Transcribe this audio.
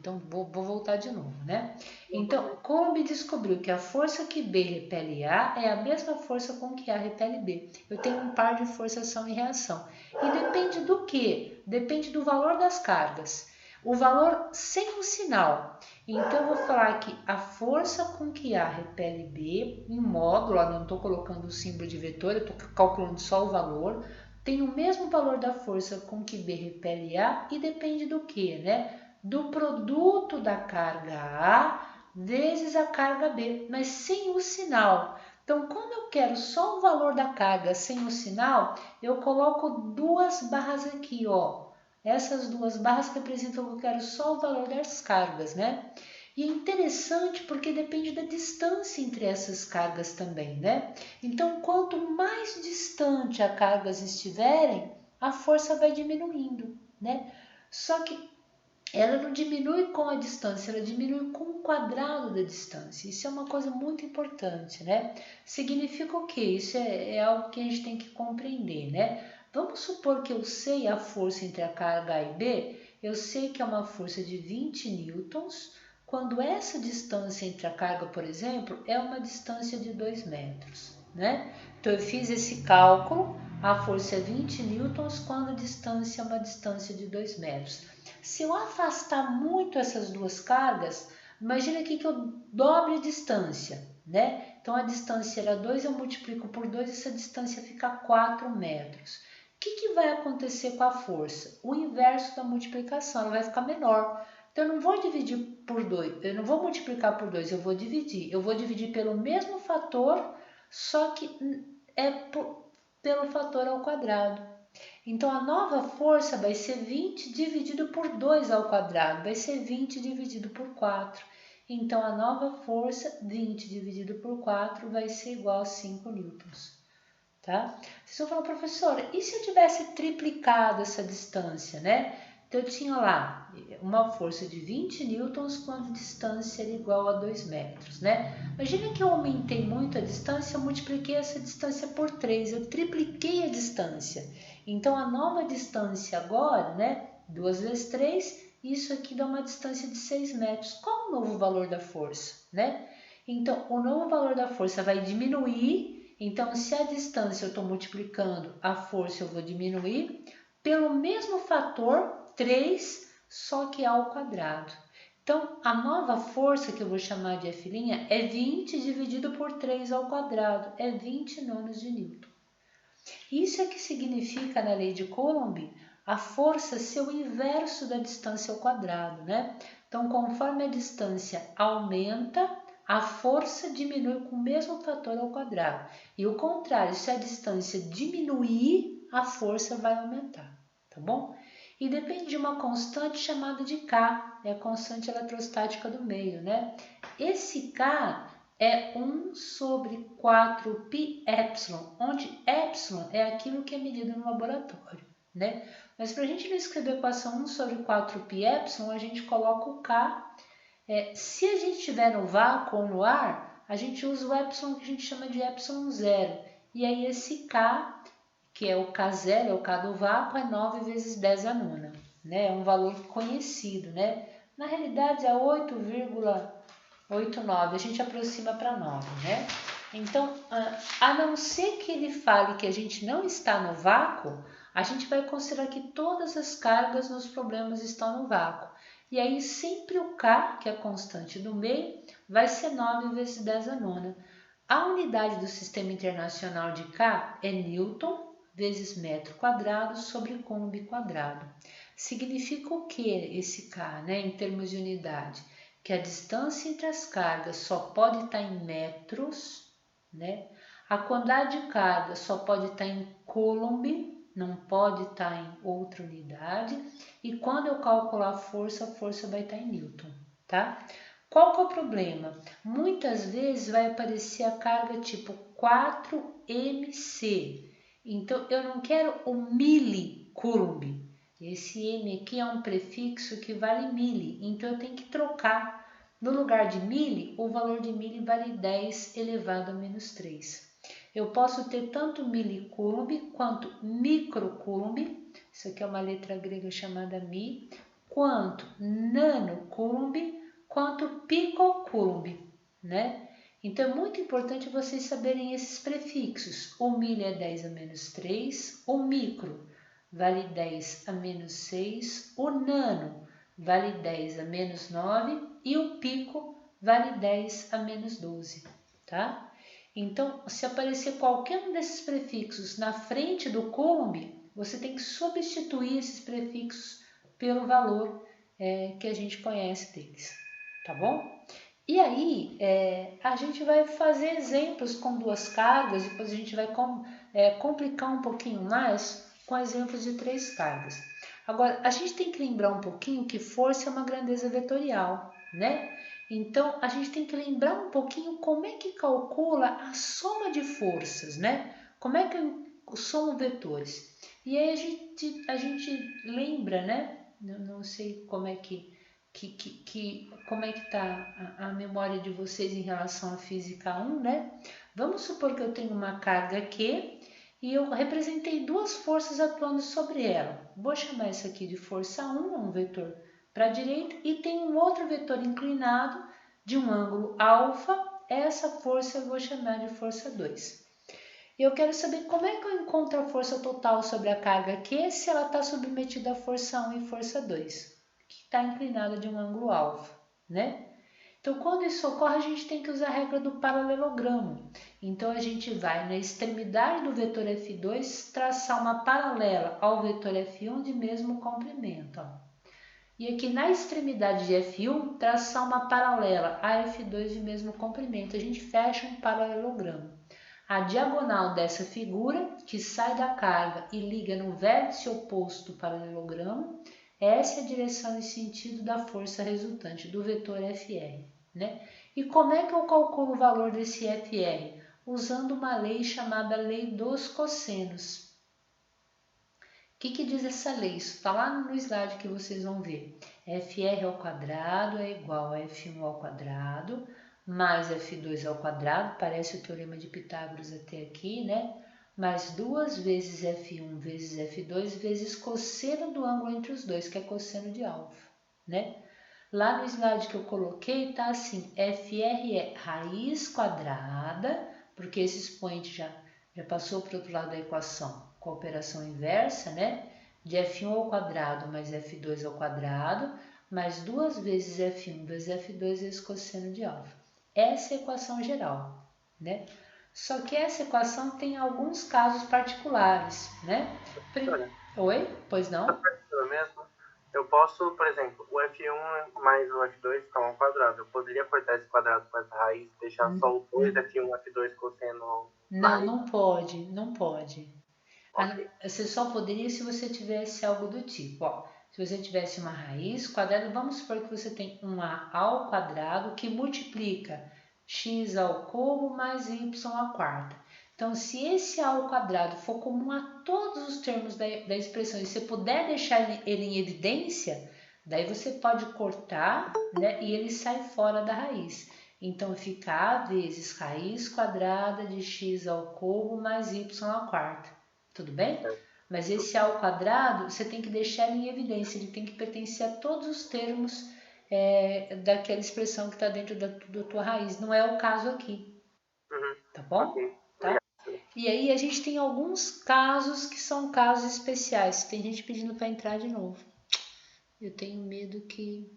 Então, vou voltar de novo, né? Então, Coulomb descobriu que a força que B repele A é a mesma força com que A repele B. Eu tenho um par de força ação e reação. E depende do quê? Depende do valor das cargas. O valor sem o sinal. Então, eu vou falar que a força com que A repele B, em módulo, não estou colocando o símbolo de vetor, eu estou calculando só o valor, tem o mesmo valor da força com que B repele A e depende do quê, né? Do produto da carga A vezes a carga B, mas sem o sinal. Então, quando eu quero só o valor da carga sem o sinal, eu coloco duas barras aqui, ó. Essas duas barras representam que eu quero só o valor das cargas, né? E é interessante porque depende da distância entre essas cargas também, né? Então, quanto mais distante as cargas estiverem, a força vai diminuindo, né? Só que ela não diminui com a distância, ela diminui com o quadrado da distância. Isso é uma coisa muito importante, né? Significa o quê? Isso é algo que a gente tem que compreender, né? Vamos supor que eu sei a força entre a carga A e B, eu sei que é uma força de 20 newtons, quando essa distância entre a carga, por exemplo, é uma distância de 2 metros, né? Então, eu fiz esse cálculo, a força é 20 newtons quando a distância é uma distância de 2 metros. Se eu afastar muito essas duas cargas, imagina aqui que eu dobre a distância, né? Então, a distância era 2, eu multiplico por 2, essa distância fica 4 metros. O que vai acontecer com a força? O inverso da multiplicação, ela vai ficar menor. Então, eu não vou dividir por 2, eu não vou multiplicar por 2, eu vou dividir. Eu vou dividir pelo mesmo fator, só que é pelo fator ao quadrado. Então, a nova força vai ser 20 dividido por 2 ao quadrado, vai ser 20 dividido por 4. Então, a nova força, 20 dividido por 4, vai ser igual a 5 newtons. Tá? Vocês vão falar, professora, e se eu tivesse triplicado essa distância, né? Então, eu tinha lá uma força de 20 newtons quando a distância era igual a 2 metros, né? Imagina que eu aumentei muito a distância, eu multipliquei essa distância por 3, eu tripliquei a distância. Então, a nova distância agora, né? 2 vezes 3, isso aqui dá uma distância de 6 metros. Qual o novo valor da força, né? Então, o novo valor da força vai diminuir. Então, se a distância eu estou multiplicando, a força eu vou diminuir pelo mesmo fator, 3, só que ao quadrado. Então, a nova força, que eu vou chamar de F', é 20 dividido por 3 ao quadrado, é 20 nonos de Newton. Isso é que significa, na lei de Coulomb, a força ser o inverso da distância ao quadrado, né? Então, conforme a distância aumenta, a força diminui com o mesmo fator ao quadrado. E o contrário, se a distância diminuir, a força vai aumentar, tá bom? E depende de uma constante chamada de K, é a constante eletrostática do meio, né? Esse K é 1 sobre 4πε, onde epsilon é aquilo que é medido no laboratório, né? Mas para a gente não escrever a equação 1 sobre 4πε, a gente coloca o K. Se a gente estiver no vácuo ou no ar, a gente usa o epsilon que a gente chama de epsilon zero. E aí esse K, que é o K0, é o K do vácuo, é 9 vezes 10 a nona, né? É um valor conhecido, né? Na realidade é 8,89, a gente aproxima para 9, né? Então, a não ser que ele fale que a gente não está no vácuo, a gente vai considerar que todas as cargas nos problemas estão no vácuo. E aí sempre o K, que é a constante do meio, vai ser 9 vezes 10 a nona. A unidade do Sistema Internacional de K é Newton vezes metro quadrado sobre Coulomb quadrado. Significa o que esse K, né, em termos de unidade? Que a distância entre as cargas só pode estar em metros, né? A quantidade de carga só pode estar em Coulomb, não pode estar em outra unidade. E quando eu calcular a força vai estar em Newton, tá? Qual que é o problema? Muitas vezes vai aparecer a carga tipo 4mc. Então, eu não quero o milicoulomb. Esse m aqui é um prefixo que vale mili, então eu tenho que trocar. No lugar de mili, o valor de mili vale 10 elevado a menos 3. Eu posso ter tanto milicoulomb quanto microcoulomb, isso aqui é uma letra grega chamada mi, quanto nanocoulomb Coulomb quanto picocoulomb, né? Então é muito importante vocês saberem esses prefixos. O milho é 10 a menos 3, o micro vale 10 a menos 6, o nano vale 10 a menos 9 e o pico vale 10 a menos 12, tá? Então, se aparecer qualquer um desses prefixos na frente do Coulomb, você tem que substituir esses prefixos pelo valor que a gente conhece deles, tá bom? E aí, a gente vai fazer exemplos com duas cargas, depois a gente vai complicar um pouquinho mais com exemplos de 3 cargas. Agora, a gente tem que lembrar um pouquinho que força é uma grandeza vetorial, né? Então, a gente tem que lembrar um pouquinho como é que calcula a soma de forças, né? Como é que eu somo vetores? E aí a gente lembra, né? Eu não sei como é como é que está a memória de vocês em relação à física 1, né? Vamos supor que eu tenho uma carga Q e eu representei duas forças atuando sobre ela. Vou chamar isso aqui de força 1, um vetor para a direita, e tem um outro vetor inclinado de um ângulo alfa. Essa força eu vou chamar de força 2. Eu quero saber como é que eu encontro a força total sobre a carga Q se ela está submetida à força 1 e força 2, que está inclinada de um ângulo alfa, né? Então, quando isso ocorre, a gente tem que usar a regra do paralelogramo. Então, a gente vai na extremidade do vetor F2 traçar uma paralela ao vetor F1 de mesmo comprimento. Ó. E aqui na extremidade de F1, traçar uma paralela a F2 de mesmo comprimento. A gente fecha um paralelogramo. A diagonal dessa figura, que sai da carga e liga no vértice oposto do paralelogramo, essa é a direção e sentido da força resultante do vetor FR. Né? E como é que eu calculo o valor desse FR? Usando uma lei chamada lei dos cossenos. O que diz essa lei? Isso está lá no slide que vocês vão ver. FR ao quadrado é igual a F1 ao quadrado mais F2 ao quadrado, parece o teorema de Pitágoras até aqui, né? Mais 2 vezes F1 vezes F2 vezes cosseno do ângulo entre os dois, que é cosseno de alfa, né? Lá no slide que eu coloquei tá assim, FR é raiz quadrada, porque esse expoente já passou para o outro lado da equação, com a operação inversa, né? De F1 ao quadrado mais F2 ao quadrado, mais 2 vezes F1 vezes F2 vezes cosseno de alfa. Essa é a equação geral, né? Só que essa equação tem alguns casos particulares, né? Oi? Pois não? Mesmo? Eu posso, por exemplo, o F1 mais o F2 estão ao quadrado. Eu poderia cortar esse quadrado com essa raiz e deixar só o 2 F1 F2 cosseno na raiz? Não pode, não pode. Okay. Você só poderia se você tivesse algo do tipo, ó, se você tivesse uma raiz quadrada, vamos supor que você tem um A ao quadrado que multiplica x ao cubo mais y à quarta. Então, se esse A ao quadrado for comum a todos os termos da expressão e você puder deixar ele em evidência, daí você pode cortar, né, e ele sai fora da raiz. Então, fica A vezes raiz quadrada de x ao cubo mais y à quarta. Tudo bem? Mas esse A ao quadrado, você tem que deixar ele em evidência, ele tem que pertencer a todos os termos daquela expressão que está dentro da tua raiz. Não é o caso aqui. Tá bom? Okay. Tá? E aí a gente tem alguns casos que são casos especiais. Tem gente pedindo para entrar de novo. Eu tenho medo que